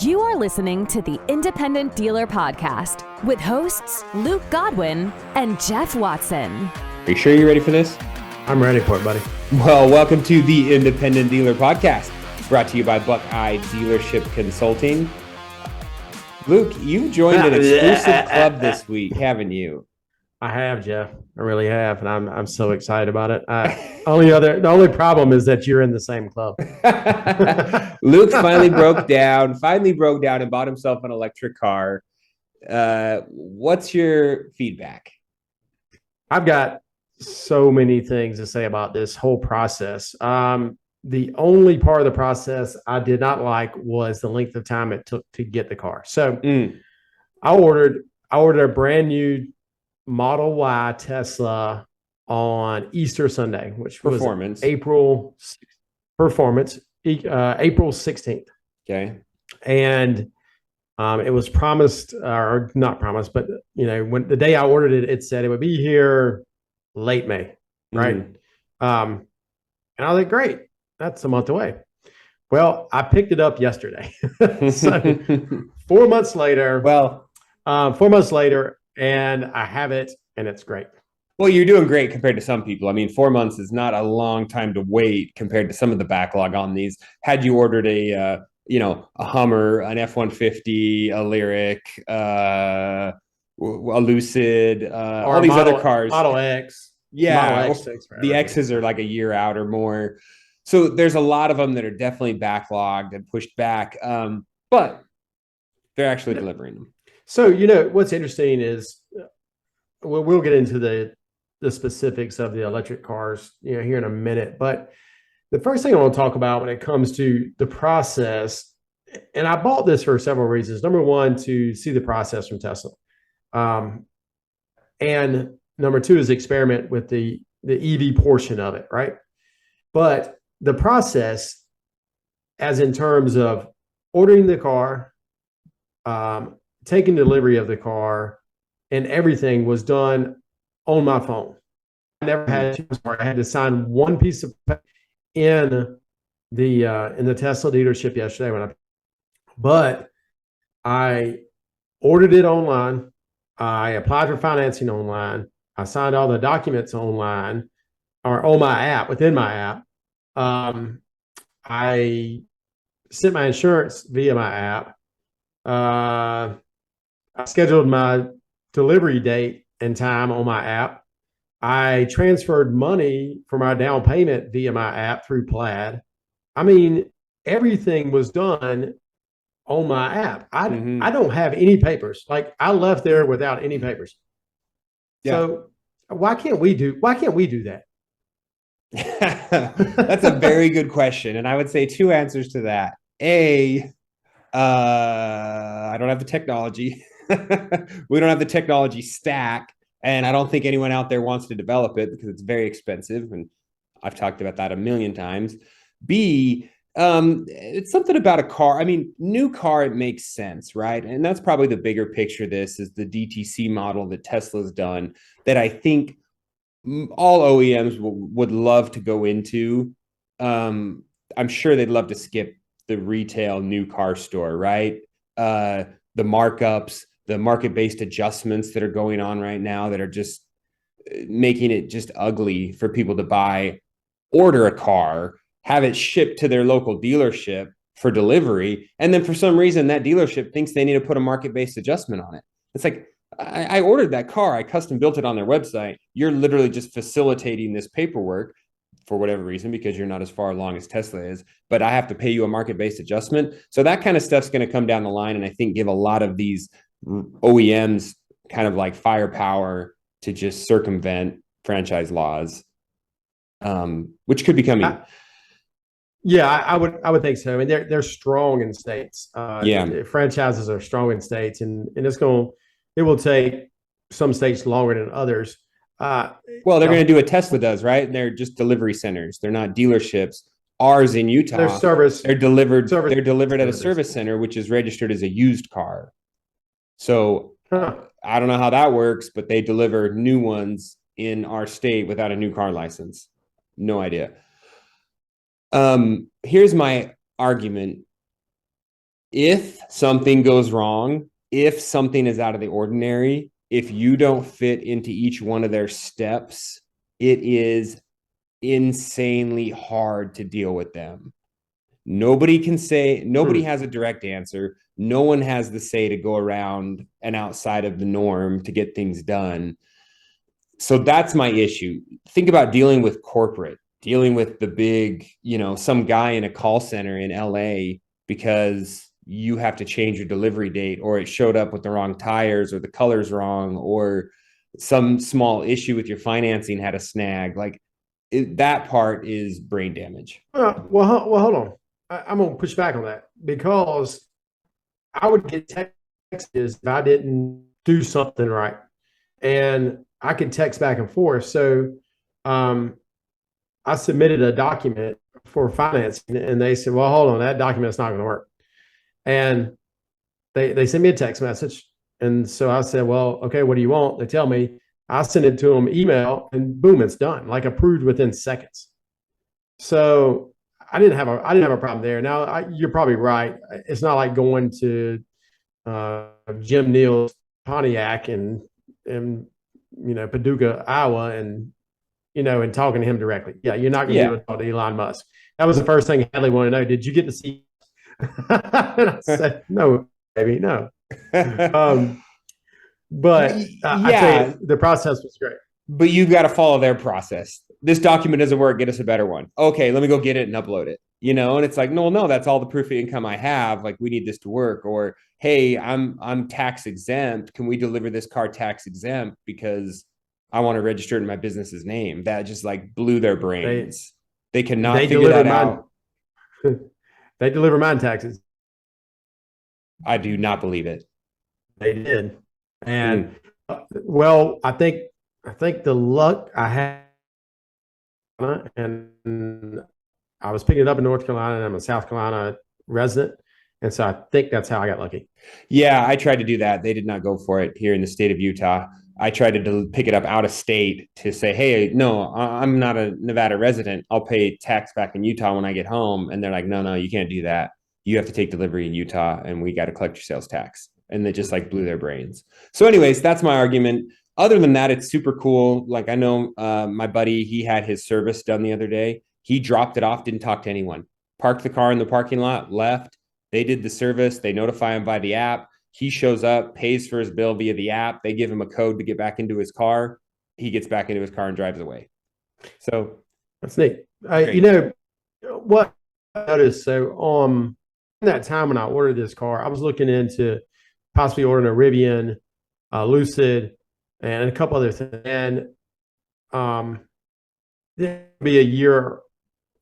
You are listening to the Independent Dealer Podcast with hosts Luke Godwin and Jeff Watson. Are you sure you're ready for this? I'm ready for it, buddy. Well, welcome to the Independent Dealer Podcast, brought to you by Buckeye Dealership Consulting. Luke, you've joined an exclusive club this week, haven't you? I have, Jeff. I really have, and I'm so excited about it. The only problem is that you're in the same club. Luke finally broke down and bought himself an electric car. What's your feedback? I've got so many things to say about this whole process. The only part of the process I did not like was the length of time it took to get the car. So I ordered a brand new Model Y Tesla on Easter Sunday, which was April 16th. Okay. And it was promised, or not promised, but when the day I ordered it, it said it would be here late May, right? And I was like, great, that's a month away. Well, I picked it up yesterday. So 4 months later, and I have it, and it's great. Well, you're doing great compared to some people. I mean, 4 months is not a long time to wait compared to some of the backlog on these. Had you ordered a Hummer, an F-150, a Lyric, a Lucid, all these other cars. Model X. Yeah. Model X the X's are like a year out or more. So there's a lot of them that are definitely backlogged and pushed back. But they're actually delivering them. So, what's interesting is we'll get into the specifics of the electric cars, here in a minute. But the first thing I want to talk about when it comes to the process, and I bought this for several reasons. Number one, to see the process from Tesla. And number two is experiment with the EV portion of it, right? But the process, as in terms of ordering the car, taking delivery of the car, and everything was done on my phone. I never had to. I had to sign one piece of paper in the Tesla dealership yesterday but I ordered it online. I applied for financing online. I signed all the documents online or on my app, within my app. I sent my insurance via my app. I scheduled my delivery date and time on my app. I transferred money for my down payment via my app through Plaid. I mean, everything was done on my app. I don't have any papers. Like, I left there without any papers. Yeah. So why can't we do that? That's a very good question. And I would say two answers to that. I don't have the technology. We don't have the technology stack. And I don't think anyone out there wants to develop it because it's very expensive. And I've talked about that a million times. B, it's something about a car. I mean, new car, it makes sense, right? And that's probably the bigger picture. This is the DTC model that Tesla's done that I think all OEMs would love to go into. I'm sure they'd love to skip the retail new car store, right? The markups, the market-based adjustments that are going on right now that are just making it just ugly for people to order a car, have it shipped to their local dealership for delivery. And then for some reason, that dealership thinks they need to put a market-based adjustment on it. It's like, I ordered that car. I custom built it on their website. You're literally just facilitating this paperwork for whatever reason, because you're not as far along as Tesla is, but I have to pay you a market-based adjustment. So that kind of stuff's going to come down the line. And I think give a lot of these OEMs kind of like firepower to just circumvent franchise laws, which could be coming. I would think so. I mean, they're strong in states. Franchises are strong in states, and it will take some states longer than others. They're going to do what Tesla does, right? They're just delivery centers. They're not dealerships. Ours in Utah, they're delivered at a service center, which is registered as a used car. So I don't know how that works, but they deliver new ones in our state without a new car license. No idea. Here's my argument If something goes wrong, if something is out of the ordinary, if you don't fit into each one of their steps, it is insanely hard to deal with them. Nobody has a direct answer. No one has the say to go around and outside of the norm to get things done. So that's my issue. Think about dealing with corporate, dealing with the big, some guy in a call center in LA because you have to change your delivery date, or it showed up with the wrong tires, or the color's wrong, or some small issue with your financing had a snag. Like that part is brain damage. Well, hold on. I'm going to push back on that, because I would get texts if I didn't do something right, and I could text back and forth. So I submitted a document for financing, and they said, well, hold on, that document's not going to work. And they sent me a text message. And so I said, well, okay, what do you want? They tell me. I send it to them email, and boom, it's done, like approved within seconds. So I didn't have a problem there. Now you're probably right. It's not like going to Jim Neal's Pontiac in Paducah, Iowa, and talking to him directly. Yeah, you're not going to be able to talk to Elon Musk. That was the first thing Hadley wanted to know. Did you get to see? And I said, no, baby, no. But I tell you, the process was great. But you've got to follow their process. This document doesn't work. Get us a better one. Okay, let me go get it and upload it. And it's like, no, that's all the proof of income I have. Like, we need this to work. Or, hey, I'm tax exempt. Can we deliver this car tax exempt because I want to register it in my business's name? That just like blew their brains. They cannot figure that out. They deliver mine taxes. I do not believe it. They did. And well, I think the luck I had, and I was picking it up in North Carolina, and I'm a South Carolina resident. And so I think that's how I got lucky. Yeah, I tried to do that. They did not go for it here in the state of Utah. I tried to pick it up out of state to say, hey, no, I'm not a Nevada resident. I'll pay tax back in Utah when I get home. And they're like, no, you can't do that. You have to take delivery in Utah, and we got to collect your sales tax. And they just like blew their brains. So anyways, that's my argument. Other than that, it's super cool. Like, I know my buddy, he had his service done the other day. He dropped it off, didn't talk to anyone, parked the car in the parking lot, left. They did the service. They notify him by the app. He shows up, pays for his bill via the app. They give him a code to get back into his car. He gets back into his car and drives away. So that's neat. What I noticed, so in that time when I ordered this car, I was looking into possibly ordering a Rivian, Lucid, and a couple other things. And there'd be a year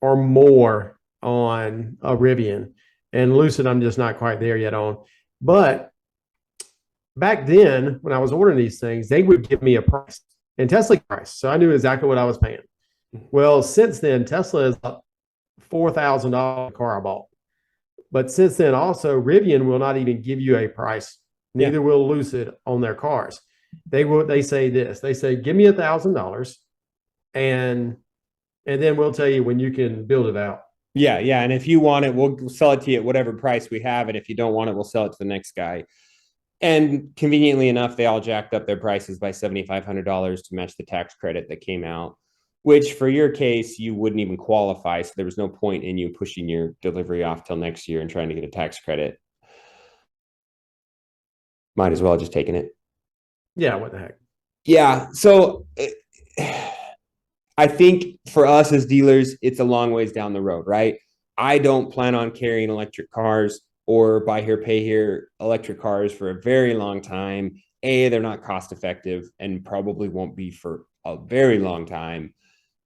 or more on a Rivian, and Lucid I'm just not quite there yet on. But back then, when I was ordering these things, they would give me a price, and Tesla price, so I knew exactly what I was paying. Well, since then, Tesla is up $4,000 car I bought. But since then, also Rivian will not even give you a price. Neither will Lucid on their cars. They say this. They say, give me $1,000, and then we'll tell you when you can build it out. Yeah. And if you want it, we'll sell it to you at whatever price we have. And if you don't want it, we'll sell it to the next guy. And conveniently enough, they all jacked up their prices by $7,500 to match the tax credit that came out, which for your case, you wouldn't even qualify. So there was no point in you pushing your delivery off till next year and trying to get a tax credit. Might as well just taken it. Yeah, what the heck? Yeah. So I think for us as dealers, it's a long ways down the road, right? I don't plan on carrying electric cars or buy here, pay here electric cars for a very long time. A, they're not cost effective and probably won't be for a very long time.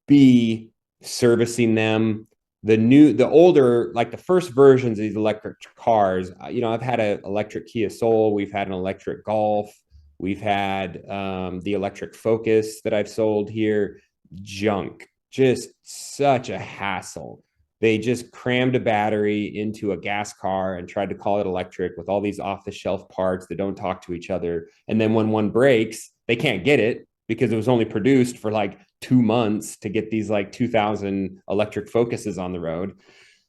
B, servicing them. The older, like the first versions of these electric cars, I've had an electric Kia Soul. We've had an electric Golf. We've had the electric Focus that I've sold here. Junk, just such a hassle. They just crammed a battery into a gas car and tried to call it electric with all these off-the-shelf parts that don't talk to each other. And then when one breaks, they can't get it because it was only produced for like 2 months to get these like 2,000 electric Focuses on the road.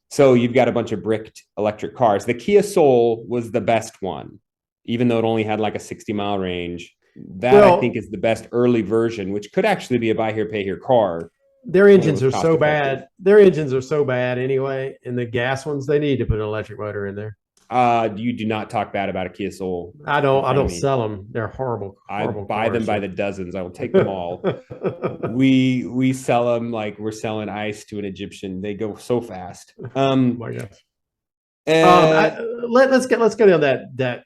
So you've got a bunch of bricked electric cars. The Kia Soul was the best one, even though it only had like a 60-mile range. That I think is the best early version, which could actually be a buy here, pay here car. Their engines are so bad. Their engines are so bad anyway. And the gas ones, they need to put an electric motor in there. You do not talk bad about a Kia Soul. I don't sell them. They're horrible. I buy them by the dozens. I will take them all. we sell them like we're selling ice to an Egyptian. They go so fast. Oh my gosh. Let's go down that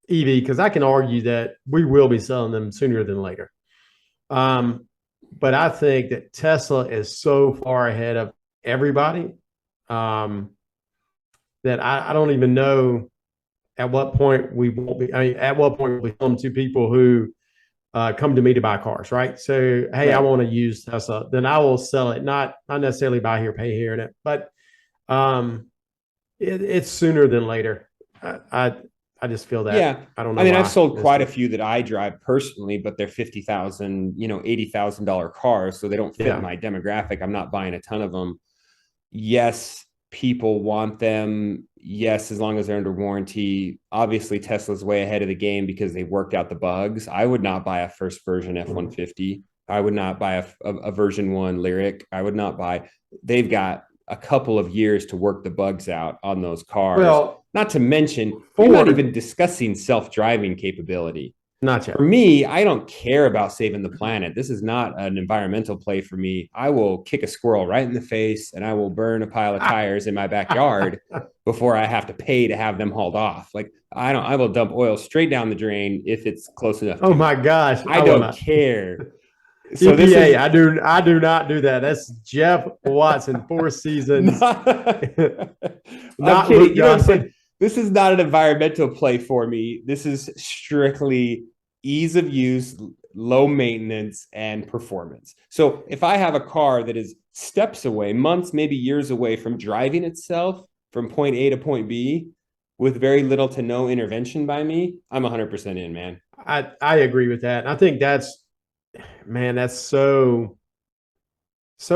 EV, because I can argue that we will be selling them sooner than later. But I think that Tesla is so far ahead of everybody that I don't even know at what point we won't be. I mean, at what point we come to people who come to me to buy cars, right? So, hey, I want to use Tesla, then I will sell it, not necessarily buy here, pay here, but it's sooner than later. I just feel that. Yeah. I don't know. I mean, I've sold quite a few that I drive personally, but they're $50,000, $80,000 cars. So they don't fit my demographic. I'm not buying a ton of them. Yes, people want them. Yes, as long as they're under warranty. Obviously, Tesla's way ahead of the game because they worked out the bugs. I would not buy a first version F-150. I would not buy a version 1 Lyriq. I would not buy. They've got a couple of years to work the bugs out on those cars. Well, not to mention, we're not even discussing self-driving capability. Not yet. For me, I don't care about saving the planet. This is not an environmental play for me. I will kick a squirrel right in the face and I will burn a pile of tires in my backyard before I have to pay to have them hauled off. Like I will dump oil straight down the drain if it's close enough. Oh my gosh. I don't care. So EPA, I do not do that. That's Jeff Watson, 4 seasons. Not Luke Johnson. This is not an environmental play for me. This is strictly ease of use, low maintenance, and performance. So if I have a car that is steps away, months, maybe years away from driving itself from point A to point B with very little to no intervention by me, I'm 100% in, man. I agree with that. And I think that's so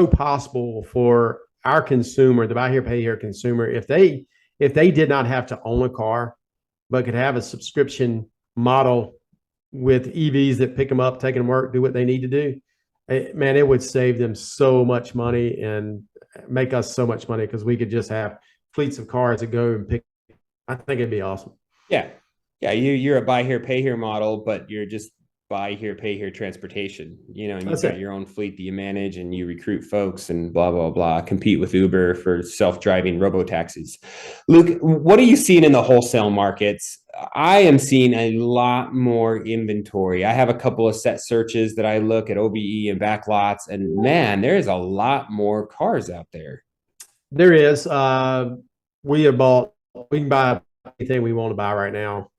possible for our consumer, the buy here, pay here consumer, if they did not have to own a car, but could have a subscription model with EVs that pick them up, take them to work, do what they need to do, it would save them so much money and make us so much money because we could just have fleets of cars that go and pick. I think it'd be awesome. Yeah. You're a buy here, pay here model, but you're just buy here, pay here transportation, and you've got your own fleet that you manage and you recruit folks and blah, blah, blah, compete with Uber for self-driving robo-taxis. Luke, what are you seeing in the wholesale markets? I am seeing a lot more inventory. I have a couple of set searches that I look at OBE and backlots, and man, there is a lot more cars out there. There is. We can buy anything we want to buy right now.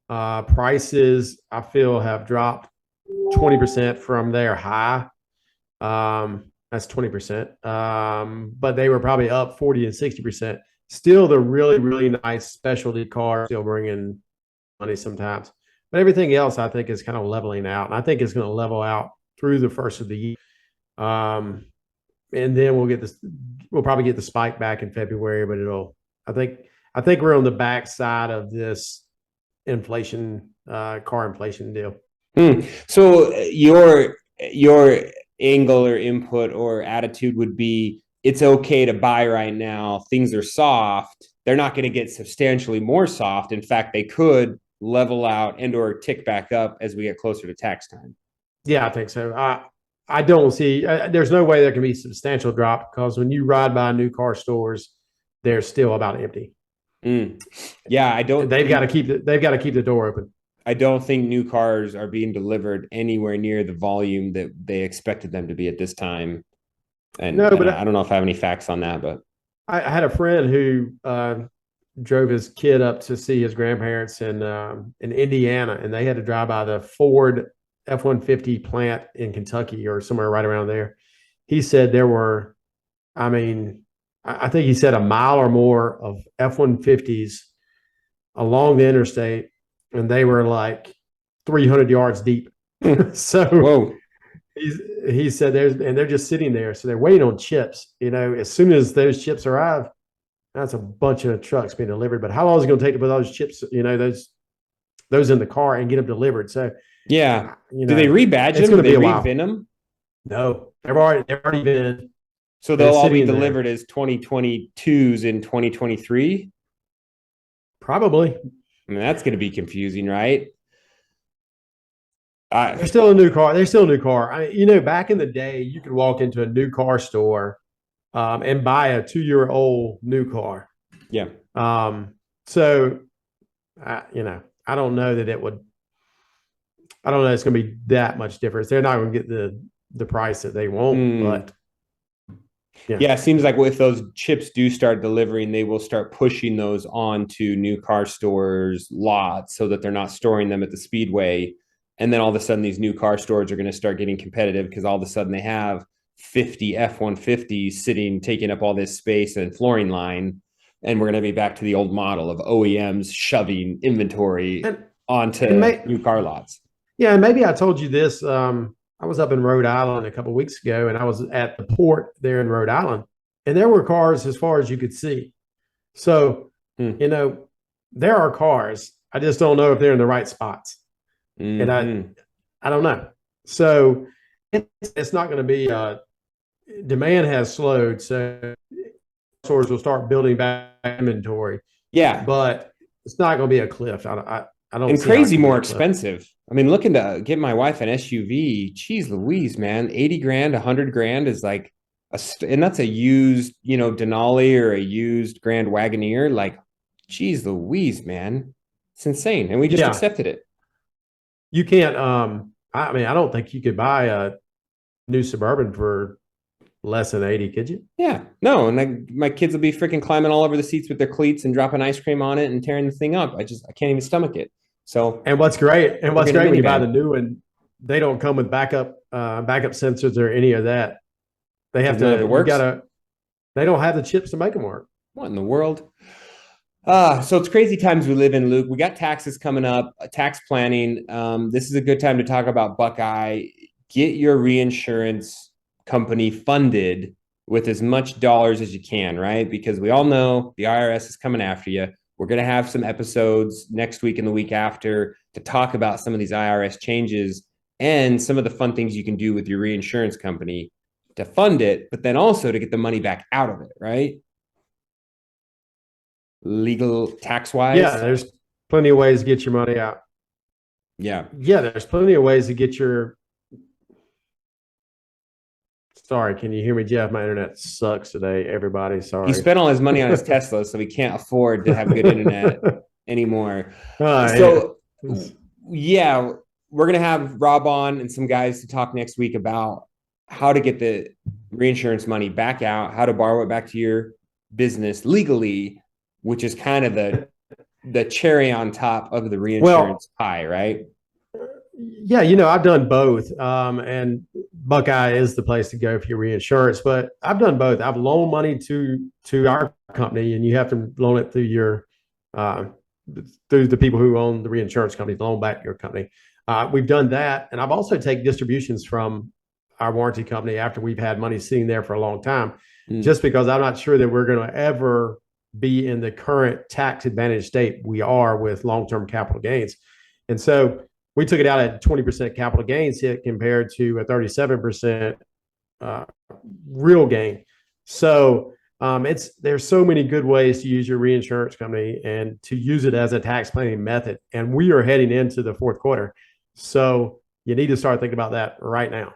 Prices, I feel, have dropped 20% from their high. That's 20%. But they were probably up 40 and 60%. Still the really, really nice specialty cars still bringing money sometimes. But everything else I think is kind of leveling out. And I think it's going to level out through the first of the year. And then we'll probably get the spike back in February, but I think we're on the back side of this inflation, car inflation deal. So your angle or input or attitude would be, it's okay to buy right now. Things are soft. They're not going to get substantially more soft. In fact, they could level out and or tick back up as we get closer to tax time. Yeah, I think so. I don't see, there's no way there can be substantial drop because when you ride by new car stores, they're still about empty. Yeah, they've got to keep the door open. I don't think new cars are being delivered anywhere near the volume that they expected them to be at this time. I don't know if I have any facts on that, but I had a friend who drove his kid up to see his grandparents in Indiana, and they had to drive by the Ford F-150 plant in Kentucky or somewhere right around there. He said there were, I think he said a mile or more of F-150s along the interstate, and they were like 300 yards deep. So whoa. He said they're just sitting there. So they're waiting on chips. As soon as those chips arrive, That's a bunch of trucks being delivered. But how long is it going to take to put those chips, those in the car and get them delivered? So, Yeah. Do they rebadge it's them? going Do to they be a while. revin them? No, they've already been. So They're they'll all be sitting there. delivered as 2022s in 2023? Probably. I mean, that's going to be confusing, right? They're still a new car. They're still a new car. Back in the day, you could walk into a new car store and buy a 2-year-old new car. Yeah. So, I don't know that it would. I don't know it's going to be that much difference. They're not going to get the price that they want, but yeah, it seems like if those chips do start delivering, they will start pushing those onto new car stores lots so that they're not storing them at the speedway. And then all of a sudden, these new car stores are going to start getting competitive because all of a sudden they have 50 F-150s sitting, taking up all this space and flooring line. And we're going to be back to the old model of OEMs shoving inventory onto new car lots. Yeah, and maybe I told you this. I was up in Rhode Island a couple of weeks ago, and I was at the port there in Rhode Island, and there were cars as far as you could see. So, there are cars. I just don't know if they're in the right spots. Mm-hmm. And I don't know. So it's not going to be demand has slowed. So stores will start building back inventory. Yeah. But it's not going to be a cliff. I don't. And crazy more expensive. I mean, looking to get my wife an SUV, geez Louise, man, 80 grand, 100 grand is like and that's a used, Denali or a used Grand Wagoneer. Like, geez Louise, man, it's insane. And we just accepted it. You can't, I don't think you could buy a new Suburban for less than 80, could you? Yeah, no. And my kids will be freaking climbing all over the seats with their cleats and dropping ice cream on it and tearing the thing up. I can't even stomach it. So, and what's great when you buy the new one, they don't come with backup sensors or any of that. They have to. They don't have the chips to make them work. What in the world? So it's crazy times we live in, Luke. We got taxes coming up, tax planning. This is a good time to talk about Buckeye. Get your reinsurance company funded with as much dollars as you can, right? Because we all know the IRS is coming after you. We're going to have some episodes next week and the week after to talk about some of these IRS changes and some of the fun things you can do with your reinsurance company to fund it, but then also to get the money back out of it, right? Legal tax wise. Yeah, there's plenty of ways to get your money out. Yeah, there's plenty of ways to get your. Sorry, can you hear me, Jeff? My internet sucks today. Everybody, sorry. He spent all his money on his Tesla, so he can't afford to have good internet anymore. We're gonna have Rob on and some guys to talk next week about how to get the reinsurance money back out, how to borrow it back to your business legally, which is kind of the cherry on top of the reinsurance pie, right? Yeah, I've done both. And Buckeye is the place to go for your reinsurance, but I've done both. I've loaned money to our company, and you have to loan it through your through the people who own the reinsurance company, loan back to your company. We've done that, and I've also taken distributions from our warranty company after we've had money sitting there for a long time, just because I'm not sure that we're going to ever be in the current tax advantage state we are with long-term capital gains. And so we took it out at 20% capital gains hit compared to a 37% real gain. So there's so many good ways to use your reinsurance company and to use it as a tax planning method. And we are heading into the fourth quarter. So you need to start thinking about that right now.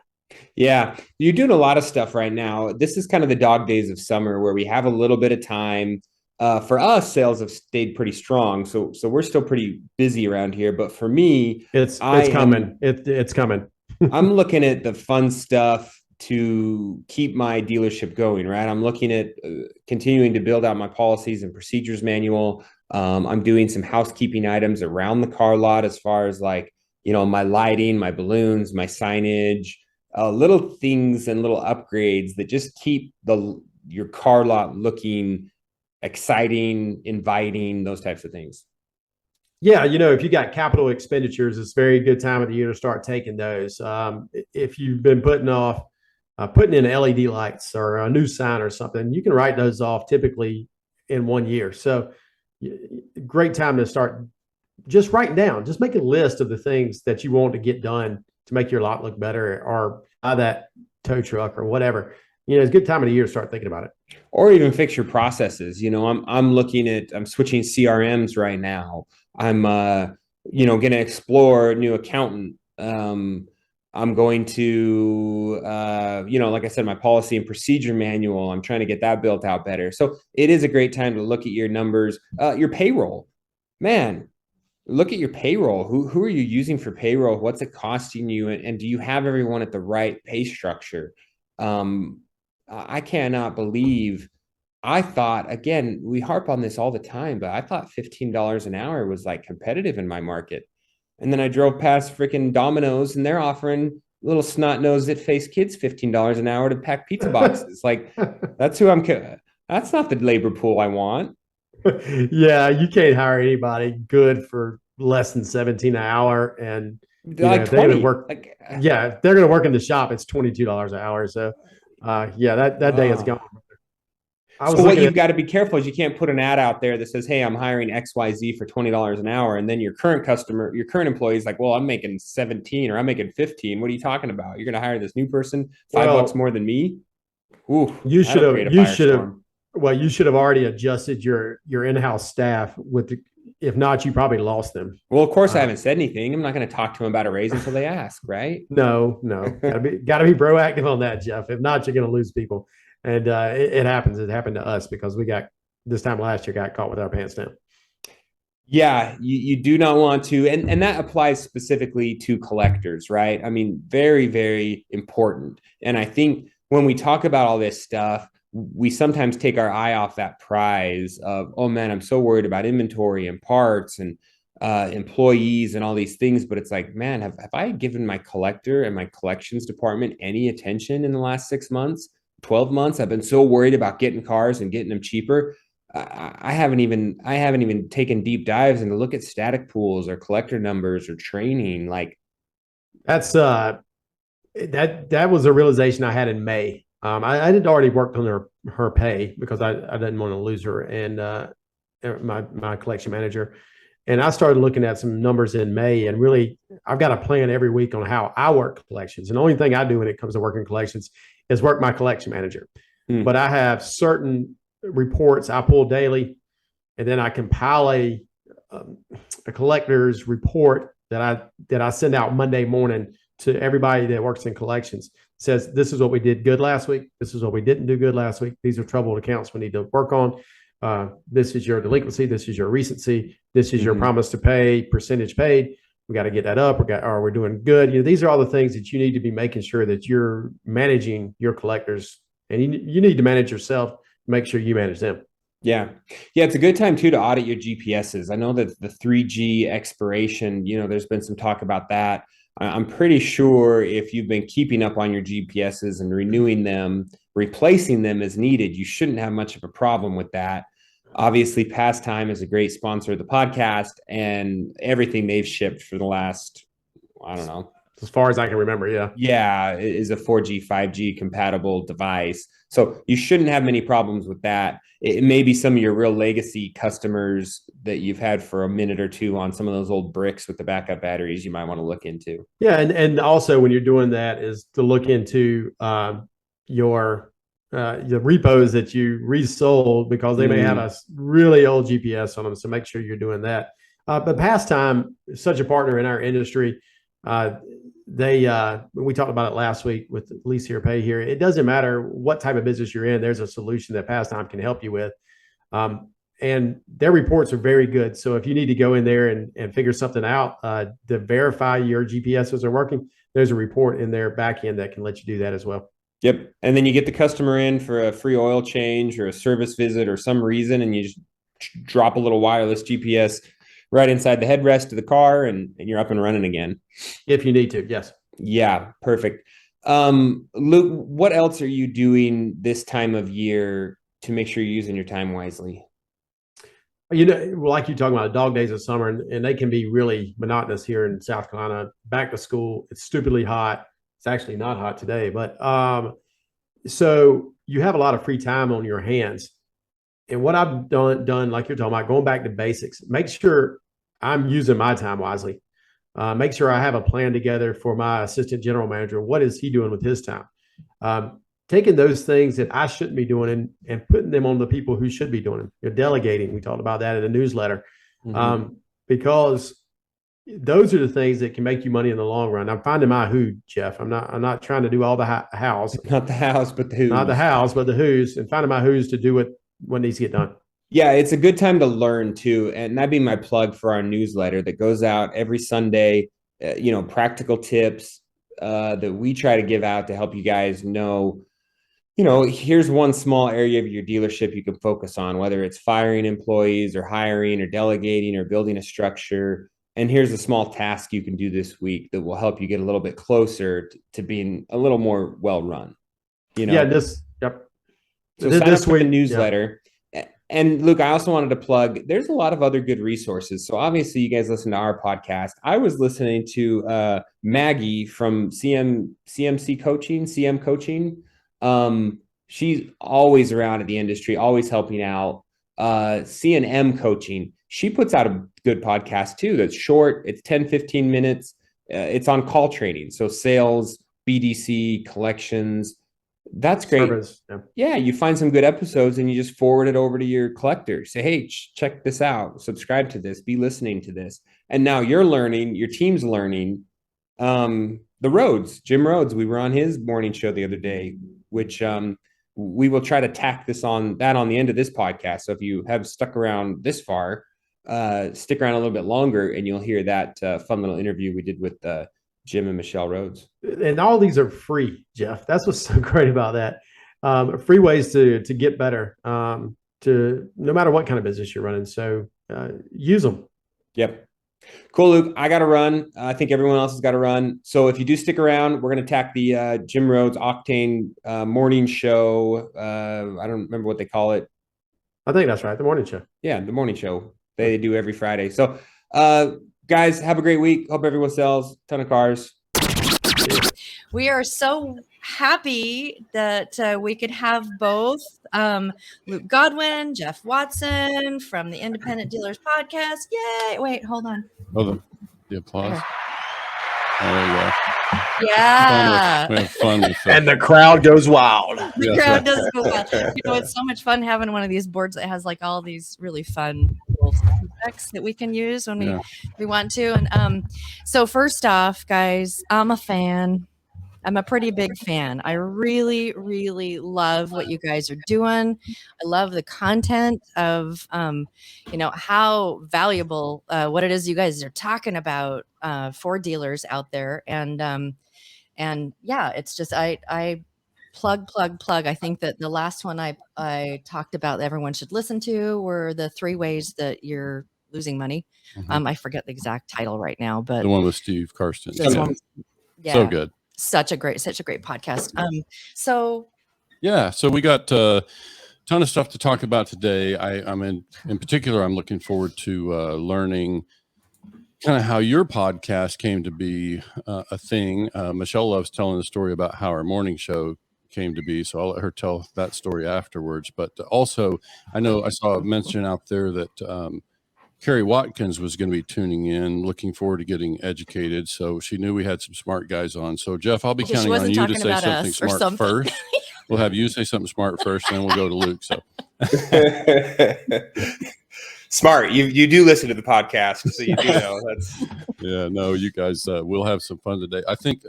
Yeah, you're doing a lot of stuff right now. This is kind of the dog days of summer where we have a little bit of time. For us, sales have stayed pretty strong, so we're still pretty busy around here. But for me, it's coming. It's coming. I'm looking at the fun stuff to keep my dealership going. Right, I'm looking at continuing to build out my policies and procedures manual. I'm doing some housekeeping items around the car lot, as far as my lighting, my balloons, my signage, little things and little upgrades that just keep your car lot looking exciting, inviting, those types of things. Yeah, if you got capital expenditures, it's a very good time of the year to start taking those. If you've been putting in LED lights or a new sign or something, you can write those off typically in 1 year. So great time to start just writing down, just make a list of the things that you want to get done to make your lot look better, or buy that tow truck or whatever. It's a good time of the year to start thinking about it. Or even fix your processes. I'm switching CRMs right now. I'm going to explore a new accountant. I'm going to like I said, my policy and procedure manual, I'm trying to get that built out better. So it is a great time to look at your numbers. Your payroll, man, look at your payroll. Who are you using for payroll? What's it costing you? And do you have everyone at the right pay structure? I cannot believe, I thought, again, we harp on this all the time, but I thought $15 an hour was like competitive in my market. And then I drove past freaking Domino's and they're offering little snot-nosed it-faced kids $15 an hour to pack pizza boxes. Like, that's that's not the labor pool I want. Yeah, you can't hire anybody good for less than 17 an hour. And Like 20. If they're going to work in the shop, it's $22 an hour. So that day is gone. So what you've got to be careful is you can't put an ad out there that says, hey, I'm hiring XYZ for $20 an hour. And then your current employee is like, well, I'm making 17 or I'm making 15. What are you talking about? You're going to hire this new person $5 more than me? Ooh, you should have already adjusted your in-house staff if not, you probably lost them. Well, of course I haven't said anything. I'm not going to talk to them about a raise until they ask, right? No. Gotta be proactive on that, Jeff. If not, you're going to lose people. And it happens. It happened to us because we got, this time last year, got caught with our pants down. Yeah, you do not want to. And that applies specifically to collectors, right? I mean, very, very important. And I think when we talk about all this stuff, we sometimes take our eye off that prize of, oh man, I'm so worried about inventory and parts and employees and all these things. But it's like, man, have I given my collector and my collections department any attention in the last 6 months, 12 months? I've been so worried about getting cars and getting them cheaper. I haven't even taken deep dives into look at static pools or collector numbers or training. Like, that's that was a realization I had in May. I had already worked on her pay because I didn't want to lose her, and my collection manager. And I started looking at some numbers in May, and really, I've got a plan every week on how I work collections. And the only thing I do when it comes to working collections is work my collection manager. But I have certain reports I pull daily, and then I compile a collector's report that I send out Monday morning to everybody that works in collections. It says, this is what we did good last week. This is what we didn't do good last week. These are troubled accounts we need to work on. This is your delinquency. This is your recency. This is your promise to pay, percentage paid. We got to get that up. We're doing good. These are all the things that you need to be making sure that you're managing your collectors, and you need to manage yourself. Make sure you manage them. Yeah. It's a good time too to audit your GPSs. I know that the 3G expiration, there's been some talk about that. I'm pretty sure if you've been keeping up on your GPSs and renewing them, replacing them as needed, you shouldn't have much of a problem with that. Obviously, Pastime is a great sponsor of the podcast, and everything they've shipped for the last, I don't know, as far as I can remember, it is a 4G, 5G compatible device. So you shouldn't have many problems with that. It may be some of your real legacy customers that you've had for a minute or two on some of those old bricks with the backup batteries you might want to look into. Yeah, and also when you're doing that is to look into your repos that you resold, because they may have a really old GPS on them. So make sure you're doing that. But Pastime is such a partner in our industry. We talked about it last week with Lease Here, Pay Here. It doesn't matter what type of business you're in. There's a solution that Pastime can help you with. And their reports are very good. So if you need to go in there and figure something out to verify your GPSs are working, there's a report in their back end that can let you do that as well. Yep. And then you get the customer in for a free oil change or a service visit or some reason, and you just drop a little wireless GPS right inside the headrest of the car, and you're up and running again. If you need to, yes. Yeah, perfect. Luke, what else are you doing this time of year to make sure you're using your time wisely? Like you talking about dog days of summer, and they can be really monotonous here in South Carolina. Back to school, it's stupidly hot. It's actually not hot today, but so you have a lot of free time on your hands. And what I've done, like you're talking about, going back to basics, make sure I'm using my time wisely. Make sure I have a plan together for my assistant general manager. What is he doing with his time? Taking those things that I shouldn't be doing and putting them on the people who should be doing them. You're delegating. We talked about that in the newsletter. Because those are the things that can make you money in the long run. I'm finding my who, Jeff. I'm not trying to do all the house. Not the house, but the who's. Not the house, but the who's, and finding my who's to do what needs to get done. Yeah, it's a good time to learn too. And that'd be my plug for our newsletter that goes out every Sunday, practical tips that we try to give out to help you guys know, here's one small area of your dealership you can focus on, whether it's firing employees or hiring or delegating or building a structure. And here's a small task you can do this week that will help you get a little bit closer to being a little more well-run. Yeah, So sign up for the newsletter. Yeah. And Luke, I also wanted to plug, there's a lot of other good resources. So obviously you guys listen to our podcast. I was listening to Maggie from CM Coaching. She's always around in the industry, always helping out. C&M Coaching. She puts out a good podcast too. That's short. It's 10, 15 minutes. It's on call training. So sales, BDC, collections. That's great. Service, yeah, you find some good episodes and you just forward it over to your collector. Say, hey, check this out. Subscribe to this. Be listening to this. And now you're learning. Your team's learning. The Rhodes, Jim Rhodes. We were on his morning show the other day, which we will try to tack this on the end of this podcast. So if you have stuck around this far, stick around a little bit longer, and you'll hear that fun little interview we did with Jim and Michelle Rhodes. And all these are free, Jeff. That's what's so great about that. Free ways to get better, to no matter what kind of business you're running. So use them. Yep. Cool, Luke. I got to run. I think everyone else has got to run. So if you do stick around, we're going to tack the Jim Rhodes Octane morning show. I don't remember what they call it. I think that's right. The morning show. Yeah, the morning show. They do every Friday. So guys, have a great week. Hope everyone sells a ton of cars. We are so happy that we could have both Luke Godwin, Jeff Watson from the Independent Dealers Podcast. Yay! Wait, hold on. Oh, the applause. Okay. Oh, there you go. Yeah. We have fun with that. And the crowd goes wild. The crowd does go wild. It's so much fun having one of these boards that has like all these really fun little effects that we can use when we want to. And so first off, guys, I'm a fan. I'm a pretty big fan. I really, really love what you guys are doing. I love the content of, how valuable what it is you guys are talking about for dealers out there. And yeah, it's just I plug. I think that the last one I talked about that everyone should listen to were the 3 ways that you're losing money. I forget the exact title right now, but the one with Steve Karsten. Yeah. So good. Such a great podcast. So we got a ton of stuff to talk about today. I'm in particular, I'm looking forward to learning kind of how your podcast came to be a thing. Michelle loves telling the story about how our morning show came to be, so I'll let her tell that story afterwards. But also, I know I saw a mention out there that Carrie Watkins was going to be tuning in, looking forward to getting educated. So she knew we had some smart guys on. So Jeff, I'll be counting on you to say something smart first. We'll have you say something smart first, and then we'll go to Luke. So smart. You do listen to the podcast, so you do know that's. Yeah, no, you guys, we'll have some fun today. I think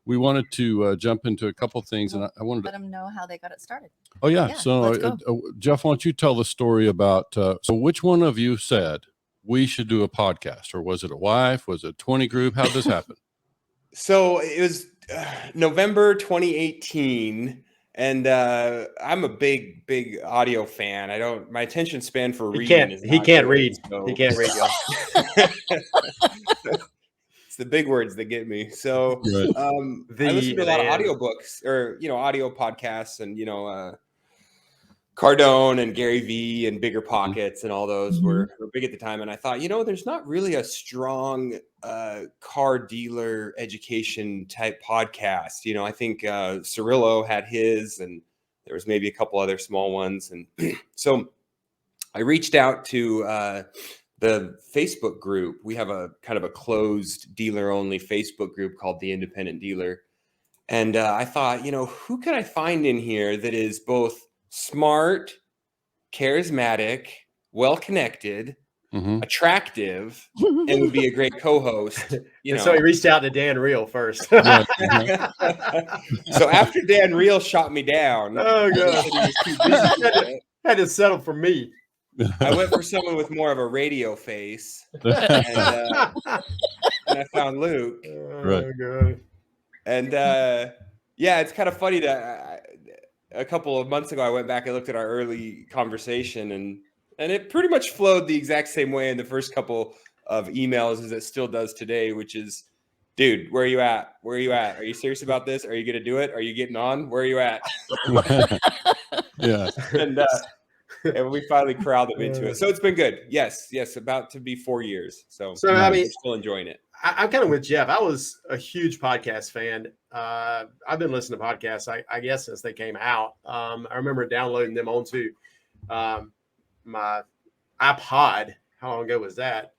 we wanted to jump into a couple things, and I wanted to let them know how they got it started. Oh, yeah. So, Jeff, why don't you tell the story about, so which one of you said we should do a podcast? Or was it a wife? Was it a 20 group? How did this happen? So it was November 2018. And I'm a big audio fan. My attention span for reading is he can't read. He can't read, y'all. It's the big words that get me. So I listen to a lot of audiobooks or, audio podcasts and, Cardone and Gary Vee and Bigger Pockets and all those were big at the time. And I thought, there's not really a strong car dealer education type podcast. I think Cirillo had his and there was maybe a couple other small ones. And so I reached out to the Facebook group. We have a kind of a closed dealer only Facebook group called the Independent Dealer. And I thought, who can I find in here that is both smart, charismatic, well-connected, attractive, and would be a great co-host. So he reached out to Dan Reel first. So after Dan Reel shot me down, had to settle for me. I went for someone with more of a radio face, and I found Luke. Oh, God. And it's kind of funny that a couple of months ago I went back and looked at our early conversation, and it pretty much flowed the exact same way in the first couple of emails as it still does today, which is, dude, where are you at? Where are you at? Are you serious about this? Are you going to do it? Are you getting on? Where are you at? Yeah. And we finally corralled them into it. So it's been good. Yes. About to be 4 years. So I mean, we're still enjoying it. I'm kind of with Jeff. I was a huge podcast fan. I've been listening to podcasts, I guess, since they came out. I remember downloading them onto my iPod. How long ago was that?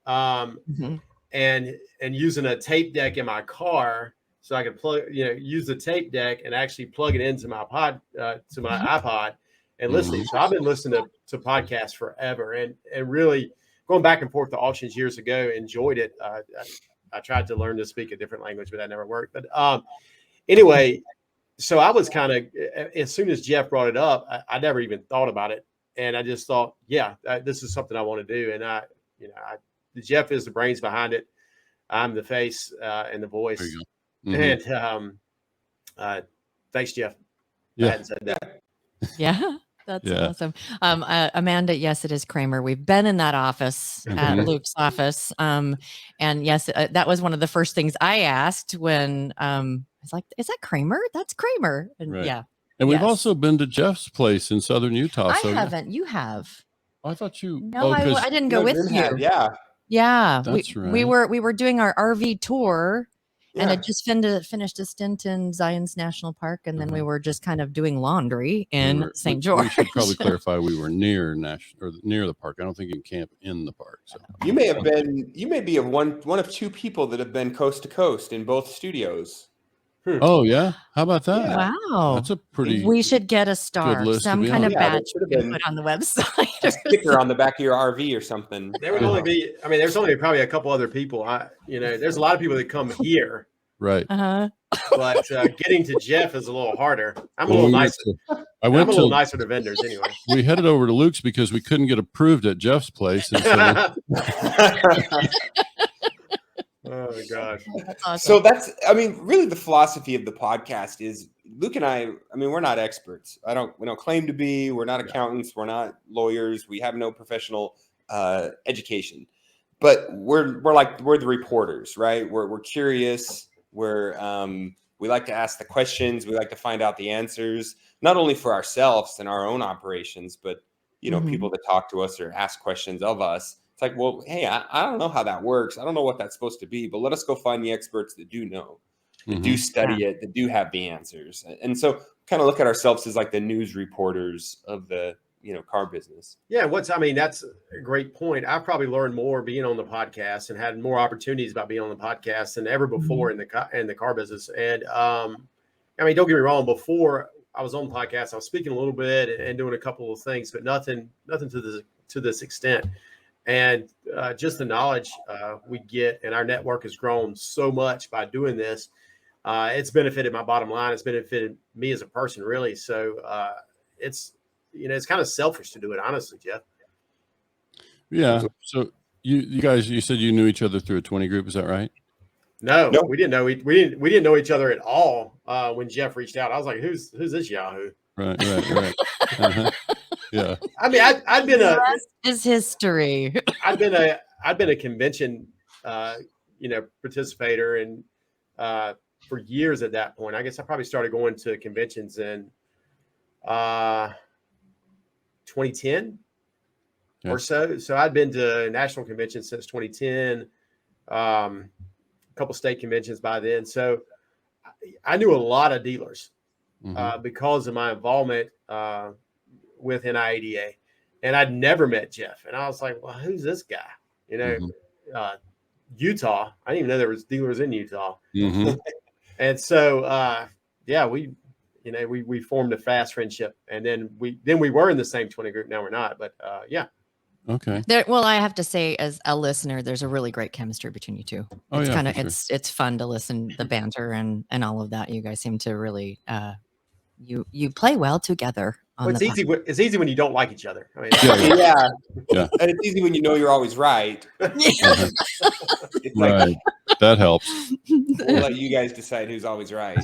And using a tape deck in my car so I could use the tape deck and actually plug it into my iPod and listening. So I've been listening to podcasts forever, and really going back and forth to auctions years ago. Enjoyed it. I tried to learn to speak a different language, but that never worked. But anyway, so I was kind of, as soon as Jeff brought it up, I never even thought about it. And I just thought, this is something I want to do. And Jeff is the brains behind it. I'm the face and the voice. And thanks, Jeff. I hadn't said that. Yeah. That's awesome. Amanda, yes, it is Kramer. We've been in that office at Luke's office. And yes, that was one of the first things I asked when I was like, is that Kramer? That's Kramer. And And we've also been to Jeff's place in Southern Utah. I haven't. You have. I thought you. No, I didn't go with you. Yeah. That's right. We were doing our RV tour. And I just finished a stint in Zion's National Park, and then we were just kind of doing laundry in St. George. We should probably clarify we were near the park. I don't think you can camp in the park. So you may be one of two people that have been coast to coast in both studios. Oh yeah, how about that? Yeah. Wow, that's a pretty. We should get a star, some kind of badge to put on the website, a sticker on the back of your RV or something. There would only be. I mean, there's only probably a couple other people. There's a lot of people that come here, right? But getting to Jeff is a little harder. I'm a little nicer. I'm a little nicer to vendors anyway. We headed over to Luke's because we couldn't get approved at Jeff's place. And so oh gosh. That's awesome. So that's, really the philosophy of the podcast is Luke and I mean, we're not experts. We don't claim to be, we're not accountants. We're not lawyers. We have no professional education, but we're the reporters, right? We're curious. We like to ask the questions. We like to find out the answers, not only for ourselves and our own operations, but, people that talk to us or ask questions of us. It's like, well, hey, I don't know how that works. I don't know what that's supposed to be, but let us go find the experts that do know, that do study it, that do have the answers. And so kind of look at ourselves as like the news reporters of the, car business. Yeah. That's a great point. I've probably learned more being on the podcast and had more opportunities about being on the podcast than ever before in the car business. And, don't get me wrong. Before I was on the podcast, I was speaking a little bit and doing a couple of things, but nothing to this extent. And just the knowledge we get, and our network has grown so much by doing this. It's benefited my bottom line. It's benefited me as a person, really. So it's kind of selfish to do it, honestly, Jeff. Yeah. So you guys, you said you knew each other through a 20 group. Is that right? No, we didn't know. We didn't know each other at all when Jeff reached out. I was like, "Who's this Yahoo?" Right. Yeah. I'd been the rest is history. I'd been a convention, participator, and for years at that point. I guess I probably started going to conventions in 2010 or so. So I'd been to national conventions since 2010. A couple state conventions by then. So I knew a lot of dealers because of my involvement with NIADA. and I'd never met Jeff. And I was like, well, who's this guy? You know, Utah. I didn't even know there was dealers in Utah. And so, yeah, we formed a fast friendship, and then we were in the same 20 group. Now we're not, but yeah. Okay. Well, I have to say, as a listener, there's a really great chemistry between you two. Oh, It's yeah, kind of for sure. it's fun to listen, the banter and all of that. You guys seem to really you play well together. Well, it's easy. It's easy when you don't like each other. I mean, Yeah. And it's easy when you know you're always right. It's like, Right. That helps. we'll let you guys decide who's always right.